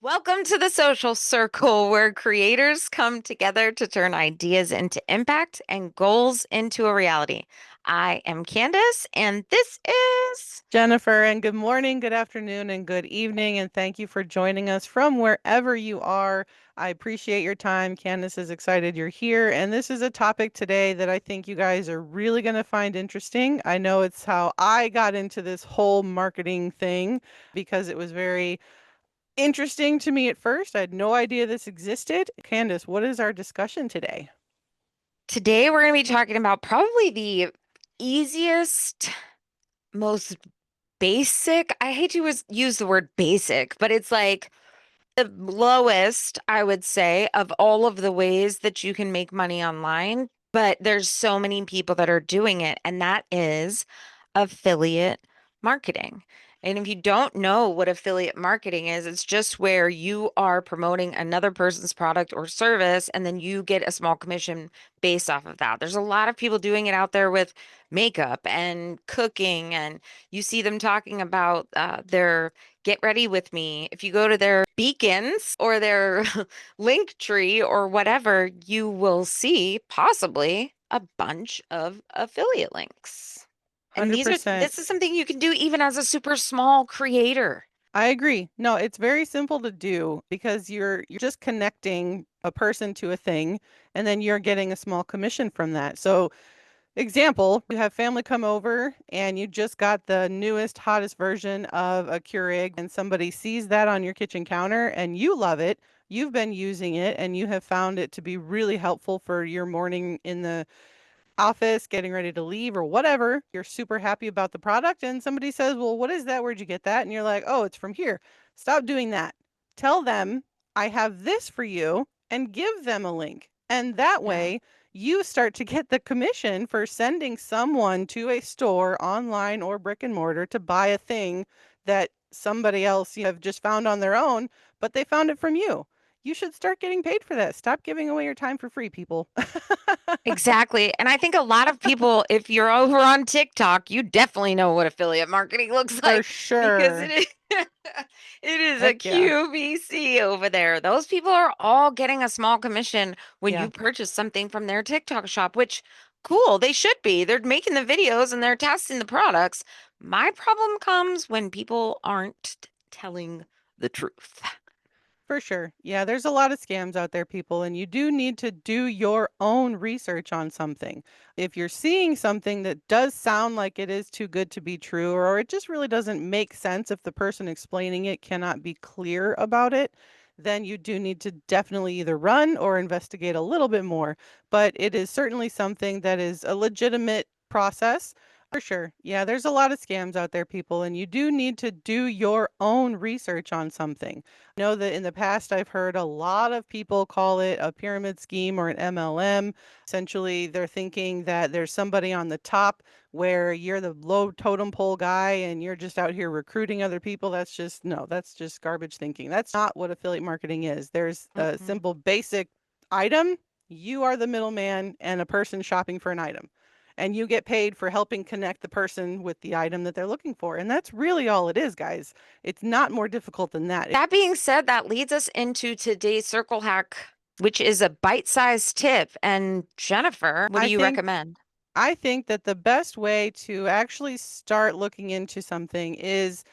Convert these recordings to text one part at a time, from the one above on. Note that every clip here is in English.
Welcome to the social circle where creators come together to turn ideas into impact and goals into a reality. I am Candace, and this is Jennifer, and good morning, good afternoon, and good evening, and thank you for joining us from wherever you are. I appreciate your time. Candace is excited you're here, and this is a topic today that I think you guys are really going to find interesting. I know it's how I got into this whole marketing thing because it was very interesting to me at first. I had no idea this existed. Candace, what is our discussion today? today we're going to be talking about probably the easiest, most basic. I hate to use the word basic, but it's like the lowest, I would say, of all of the ways that you can make money online. But there's so many people that are doing it, and that is affiliate marketing. And if you don't know what affiliate marketing is, it's just where you are promoting another person's product or service, and then you get a small commission based off of that. There's a lot of people doing it out there with makeup and cooking, and you see them talking about their Get Ready With Me. If you go to their beacons or their link tree or whatever, you will see possibly a bunch of affiliate links. And this 100%. is something you can do even as a super small creator. I agree. No, it's very simple to do because you're just connecting a person to a thing and then you're getting a small commission from that. So, example, you have family come over and you just got the newest, hottest version of a Keurig and somebody sees that on your kitchen counter and you love it. You've been using it and you have found it to be really helpful for your morning in the office, getting ready to leave or whatever, you're super happy about the product and somebody says, "Well, what is that? Where'd you get that?" And you're like, "Oh, it's from here." Stop doing that. Tell them, "I have this for you," and give them a link. And that Yeah. way, you start to get the commission for sending someone to a store online or brick and mortar to buy a thing that somebody else you have just found on their own, but they found it from you. You should start getting paid for that. Stop giving away your time for free, people. Exactly. And I think a lot of people, if you're over on TikTok, you definitely know what affiliate marketing looks For like because it sure. is it is a Heck yeah. QVC over there. Those people are all getting a small commission when Yeah, you purchase something from their TikTok shop, which cool, they should be. They're making the videos and they're testing the products. My problem comes when people aren't telling the truth. for sure. Yeah, there's a lot of scams out there, people, and you do need to do your own research on something. If you're seeing something that does sound like it is too good to be true, or it just really doesn't make sense if the person explaining it cannot be clear about it, then you do need to definitely either run or investigate a little bit more. But it is certainly something that is a legitimate process. For sure. Yeah, there's a lot of scams out there, people, and you do need to do your own research on something. I know that in the past I've heard a lot of people call it a pyramid scheme or an MLM. Essentially, they're thinking that there's somebody on the top where you're the low totem pole guy and you're just out here recruiting other people. That's just, no, that's just garbage thinking. That's not what affiliate marketing is. There's a Mm-mm. simple basic item. You are the middleman and a person shopping for an item, and you get paid for helping connect the person with the item that they're looking for. And that's really all it is, guys. It's not more difficult than that. That being said, that leads us into today's circle hack, which is a bite-sized tip. And Jennifer, what do I you think recommend? I think that the best way to actually start looking into something is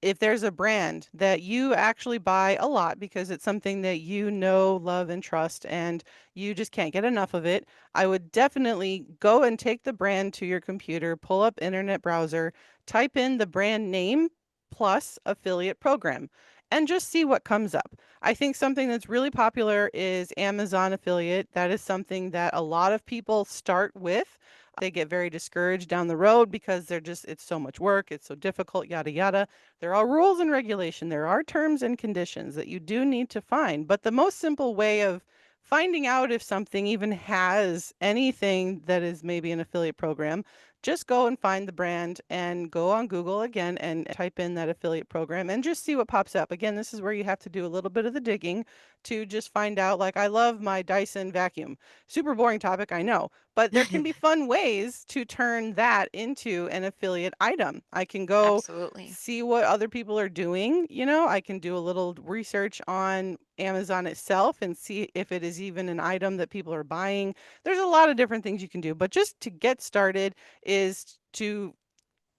if there's a brand that you actually buy a lot because it's something that you know, love, and trust, and you just can't get enough of it, I would definitely go and take the brand to your computer, pull up internet browser, type in the brand name plus affiliate program, and just see what comes up. I think something that's really popular is Amazon affiliate. That is something that a lot of people start with. They get very discouraged down the road because it's so much work, it's so difficult, yada, yada. There are rules and regulation. There are terms and conditions that you do need to find. But the most simple way of finding out if something even has anything that is maybe an affiliate program, just go and find the brand and go on Google again and type in that affiliate program and just see what pops up. Again, this is where you have to do a little bit of the digging to just find out. Like, I love my Dyson vacuum. Super boring topic, I know, but there can be fun ways to turn that into an affiliate item. I can go Absolutely. see what other people are doing. I can do a little research on Amazon itself and see if it is even an item that people are buying. There's a lot of different things you can do, but just to get started is to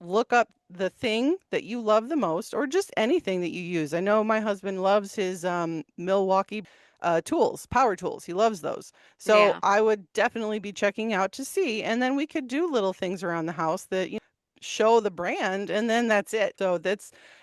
look up the thing that you love the most or just anything that you use. I know my husband loves his Milwaukee tools, power tools. He loves those. So Yeah. I would definitely be checking out to see. And then we could do little things around the house that, show the brand, and then that's it. So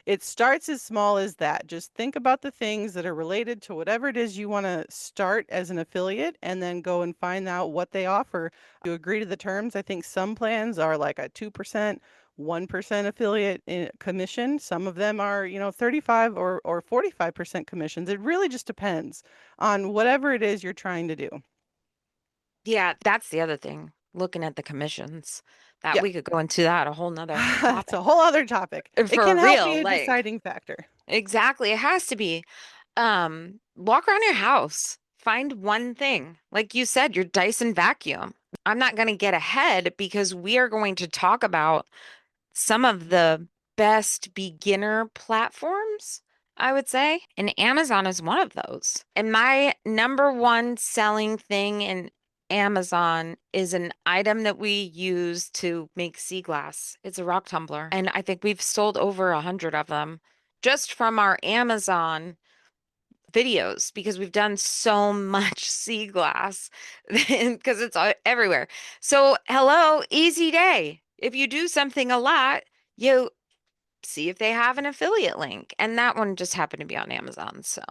it starts as small as that. Just think about the things that are related to whatever it is you want to start as an affiliate and then go and find out what they offer. You agree to the terms. I think some plans are like a 2%, 1% affiliate commission. Some of them are, 35 or 45% commissions. It really just depends on whatever it is you're trying to do. Yeah, that's the other thing. Looking at the commissions, that Yeah. we could go into that a whole nother It's topic. a whole other topic. It For can help real, be a like deciding factor. exactly. It has to be. Walk around your house, find one thing. Like you said, your Dyson vacuum. I'm not going to get ahead because we are going to talk about some of the best beginner platforms, I would say, and Amazon is one of those. And my number one selling thing in Amazon is an item that we use to make sea glass. It's a rock tumbler, and I think we've sold over 100 of them just from our Amazon videos because we've done so much sea glass because it's everywhere. So, hello, easy day. If you do something a lot, you see if they have an affiliate link. And that one just happened to be on Amazon. So,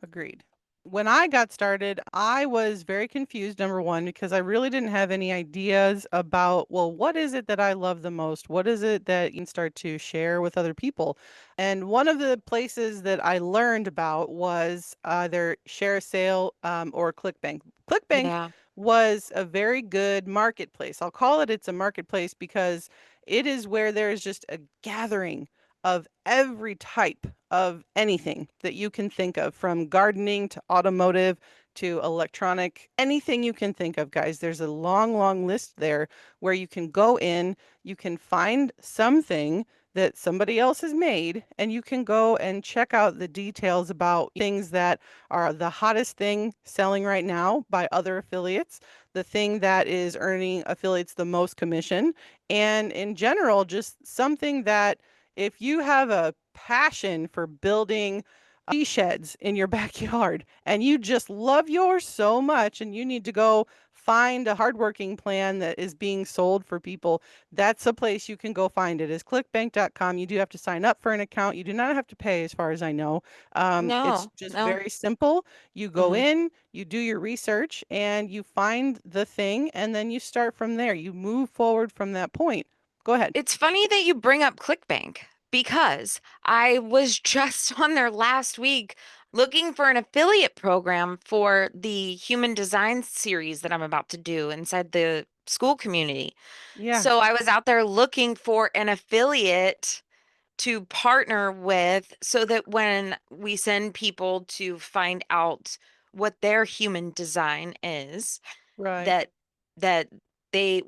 Agreed. When I got started, I was very confused, number one, because I really didn't have any ideas about, well, what is it that I love the most? What is it that you can start to share with other people? And one of the places that I learned about was either Share a Sale or ClickBank. ClickBank yeah. was a very good marketplace. I'll call it it's a marketplace because it is where there is just a gathering of every type of anything that you can think of, from gardening to automotive to electronic, anything you can think of, guys. There's a long, long list there where you can go in, you can find something that somebody else has made, and you can go and check out the details about things that are the hottest thing selling right now by other affiliates, the thing that is earning affiliates the most commission, and in general, just something that if you have a passion for building bee sheds in your backyard and you just love yours so much and you need to go find a hardworking plan that is being sold for people, that's a place you can go find it is clickbank.com. You do have to sign up for an account. You do not have to pay as far as I know. It's No, just no. very simple. You go Mhm. in, you do your research, and you find the thing, and then you start from there. You move forward from that point. Go ahead. It's funny that you bring up ClickBank because I was just on there last week looking for an affiliate program for the human design series that I'm about to do inside the school community. Yeah, So I was out there looking for an affiliate to partner with so that when we send people to find out what their human design is, right. that that they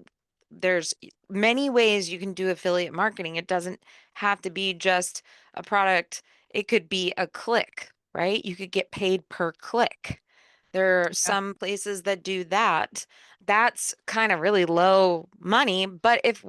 there's many ways you can do affiliate marketing. It doesn't have to be just a product. It could be a click, right? You could get paid per click. There are Yeah, some places that do that. That's kind of really low money, but if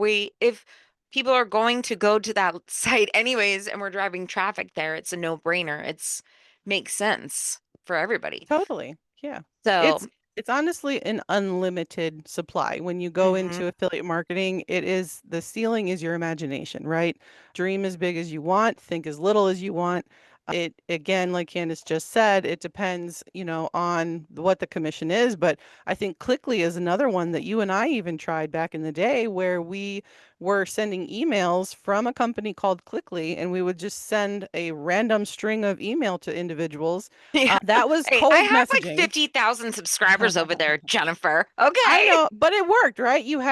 people are going to go to that site anyways and we're driving traffic there, it's a no-brainer. It's makes sense for everybody. totally. Yeah. So, It's honestly an unlimited supply. When you go into mhm. affiliate marketing, it is the ceiling is your imagination, right? Dream as big as you want, think as little as you want. It again, like Candace just said, it depends, on what the commission is. But I think Clickly is another one that you and I even tried back in the day where we were sending emails from a company called Clickly, and we would just send a random string of email to individuals. Yeah. That was Hey, I cold have like messaging. 50,000 subscribers over there, Jennifer. Okay. I know, but it worked, right? I You've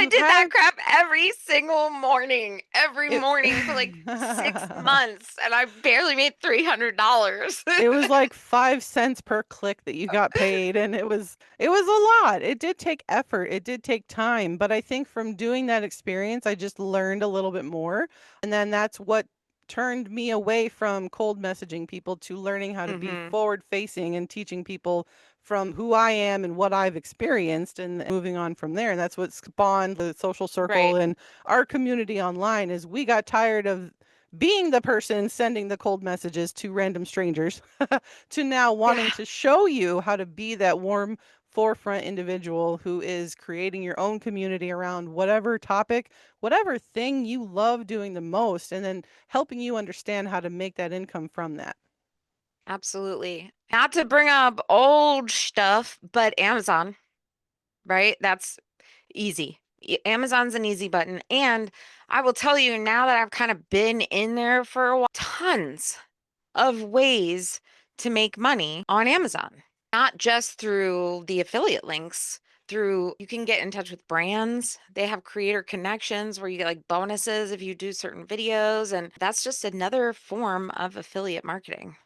did that had crap every it. morning for like 6 months, and I barely made $300. It was like 5 cents per click that you got paid, and it was a lot. It did take effort, it did take time, but I think from doing that experience, I just learned a little bit more, and then that's what turned me away from cold messaging people to learning how to be Hmm. forward facing and teaching people from who I am and what I've experienced and moving on from there. And that's what spawned the social circle Right. and our community online is we got tired of being the person sending the cold messages to random strangers to now wanting Yeah, to show you how to be that warm forefront individual who is creating your own community around whatever topic, whatever thing you love doing the most, and then helping you understand how to make that income from that. absolutely. Not to bring up old stuff, but Amazon, right? That's easy. Amazon's an easy button. And I will tell you now that I've kind of been in there for a while, tons of ways to make money on Amazon, not just through the affiliate links. Through you can get in touch with brands. They have creator connections where you get like bonuses if you do certain videos, and that's just another form of affiliate marketing.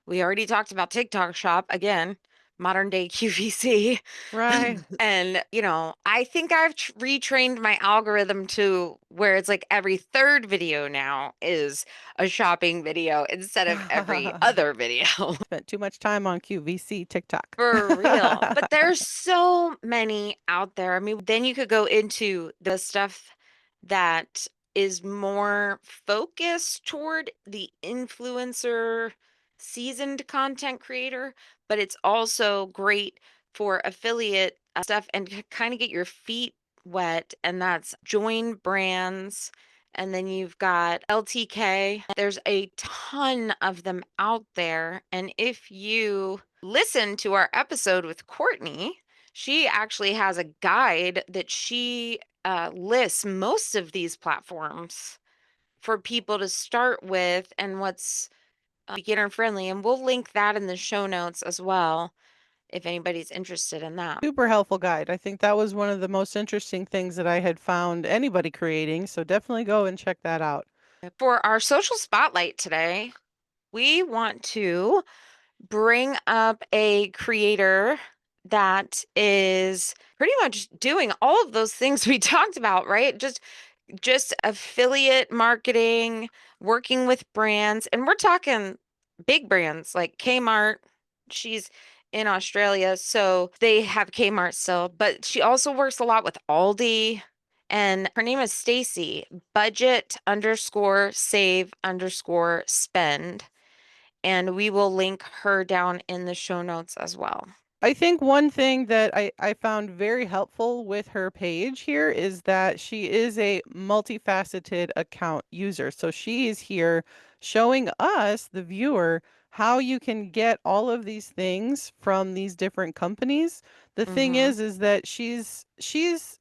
We already talked about TikTok Shop again, modern day QVC. Right. And, I think I've retrained my algorithm to where it's like every third video now is a shopping video instead of every other video. Spent too much time on QVC TikTok. For real. But there's so many out there. I mean, then you could go into the stuff that is more focused toward the influencer, seasoned content creator, but it's also great for affiliate stuff and to kind of get your feet wet. And that's join brands. And then you've got LTK. There's a ton of them out there. And if you listen to our episode with Courtney, she actually has a guide that she lists most of these platforms for people to start with and what's beginner friendly. And we'll link that in the show notes as well if anybody's interested in that. Super helpful guide. I think that was one of the most interesting things that I had found anybody creating. So definitely go and check that out. For our social spotlight today, we want to bring up a creator that is pretty much doing all of those things we talked about, right? Just affiliate marketing, working with brands, and we're talking big brands like Kmart. She's in Australia, so they have Kmart still, but she also works a lot with Aldi. And her name is Stacy, budget underscore save underscore spend. And we will link her down in the show notes as well. I think one thing that I found very helpful with her page here is that she is a multifaceted account user. So she is here showing us, the viewer, how you can get all of these things from these different companies. The thing Mm-hmm. is that she's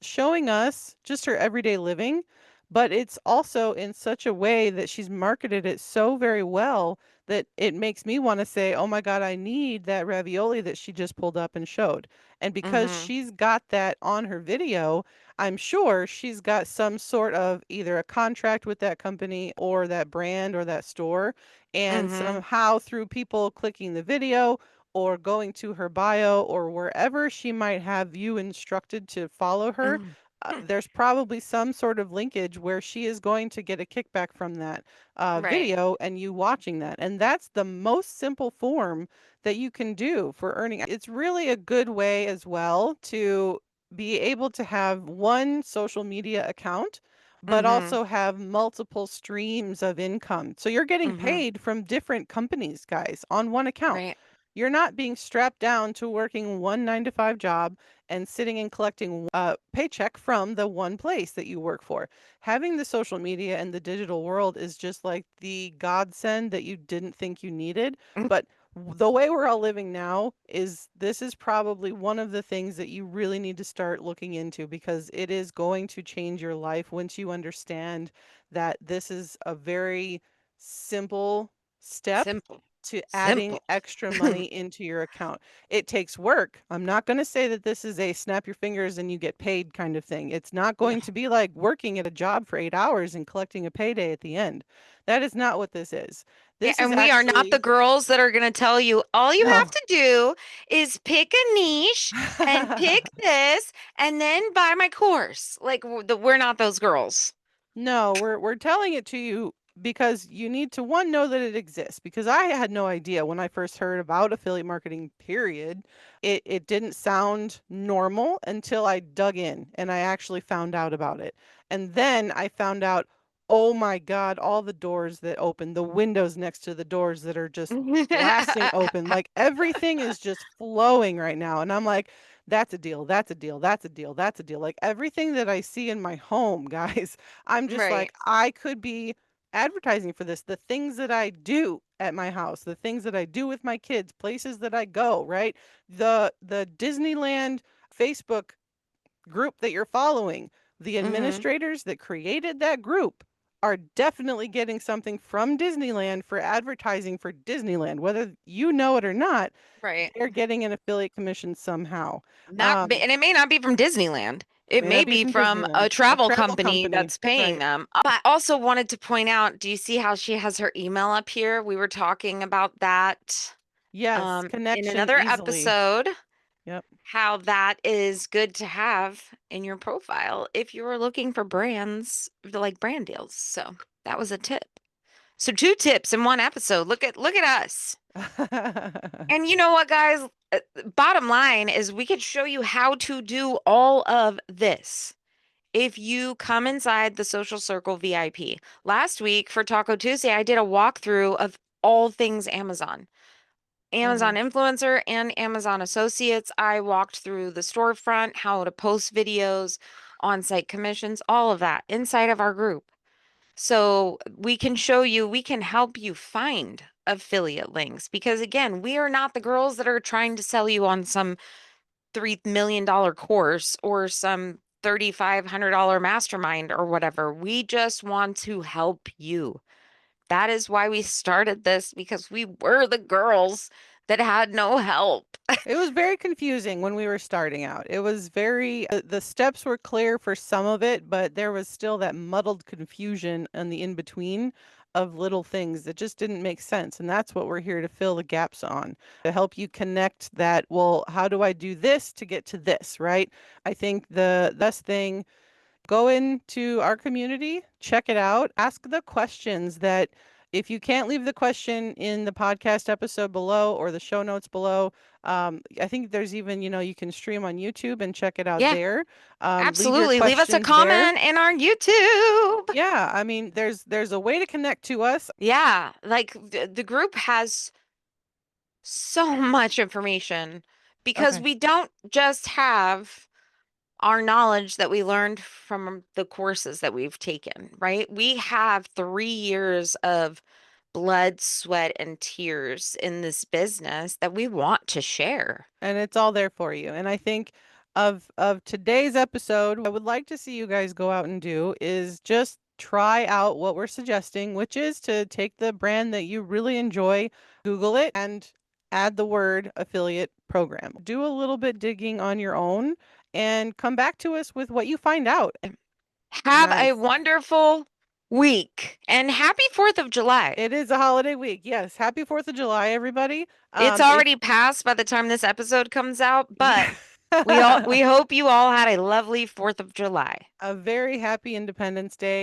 showing us just her everyday living, but it's also in such a way that she's marketed it so very well that it makes me want to say, "Oh my God, I need that ravioli that she just pulled up and showed." And because Mm-hmm. she's got that on her video, I'm sure she's got some sort of either a contract with that company or that brand or that store. And Mm-hmm. somehow through people clicking the video or going to her bio or wherever she might have you instructed to follow her, Mm-hmm. there's probably some sort of linkage where she is going to get a kickback from that Right. video and you watching that. And that's the most simple form that you can do for earning. It's really a good way as well to be able to have one social media account, but Mm-hmm. also have multiple streams of income. So you're getting Mm-hmm. paid from different companies, guys, on one account. Right. You're not being strapped down to working one 9 to 5 job and sitting and collecting a paycheck from the one place that you work for. Having the social media and the digital world is just like the godsend that you didn't think you needed. But The way we're all living now is this is probably one of the things that you really need to start looking into because it is going to change your life once you understand that this is a very simple step Simple. to adding Simple. extra money into your account. It takes work. I'm not going to say that this is a snap your fingers and you get paid kind of thing. It's not No. going to be like working at a job for 8 hours and collecting a payday at the end. That is not what this is. Yeah, This is and we are not the actually, girls that are going to tell you all you have no. to do is pick a niche and pick this and then buy my course. Like we're not those girls. No, we're telling it to you because you need to one know that it exists because I had no idea when I first heard about affiliate marketing, period. It didn't sound normal until I dug in and I actually found out about it. And then I found out, oh my God, all the doors that open, the windows next to the doors that are just blasting open. Like everything is just flowing right now. And I'm like, that's a deal. That's a deal. That's a deal. That's a deal. Like everything that I see in my home, guys, I'm just Right. like, I could be advertising for this. The things that I do at my house, the things that I do with my kids, places that I go, right? The Disneyland Facebook group that you're following, the Hmm. administrators that created that group are definitely getting something from Disneyland for advertising for Disneyland. Whether you know it or not, Right. they're getting an affiliate commission somehow. And it may not be from Disneyland. It May not may be be from from a Disneyland, a travel travel company company, that's paying right? them. I also wanted to point out, do you see how she has her email up here? We were talking about that Yes, in connection another easily. episode, Yep. how that is good to have in your profile if you are looking for brands like brand deals. So that was a tip. So two tips in one episode. Look at us. And you know what, guys? Bottom line is we could show you how to do all of this if you come inside the Social Circle VIP. Last week for Taco Tuesday, I did a walkthrough of all things Amazon. Amazon Mhm. influencer and Amazon associates. I walked through the storefront, how to post videos, on-site commissions, all of that inside of our group. So we can show you, we can help you find affiliate links because again, we are not the girls that are trying to sell you on some $3 million course or some $3,500 mastermind or whatever. We just want to help you. That is why we started this because we were the girls that had no help. It was very confusing when we were starting out. It was very, the steps were clear for some of it, but there was still that muddled confusion and the in between of little things that just didn't make sense. And that's what we're here to fill the gaps on, to help you connect that. Well, how do I do this to get to this, right? I think the best thing, go into our community, check it out, ask the questions that if you can't leave the question in the podcast episode below or the show notes below, I think there's even, you can stream on YouTube and check it out Yeah, there. Leave your absolutely. Leave us a questions there. comment in our YouTube. Yeah, I mean, there's a way to connect to us. Yeah, like the group has so much information because Okay. we don't just have our knowledge that we learned from the courses that we've taken, right? We have 3 years of blood, sweat, and tears in this business that we want to share. And it's all there for you. And I think of today's episode, what I would like to see you guys go out and do is just try out what we're suggesting, which is to take the brand that you really enjoy, Google it, and add the word affiliate program. Do a little bit digging on your own and come back to us with what you find out. Have a Nice. wonderful week and happy 4th of July. It is a holiday week. Yes. Happy 4th of July, everybody. It's If already passed by the time this episode comes out, but we hope you all had a lovely 4th of July. a very happy Independence Day.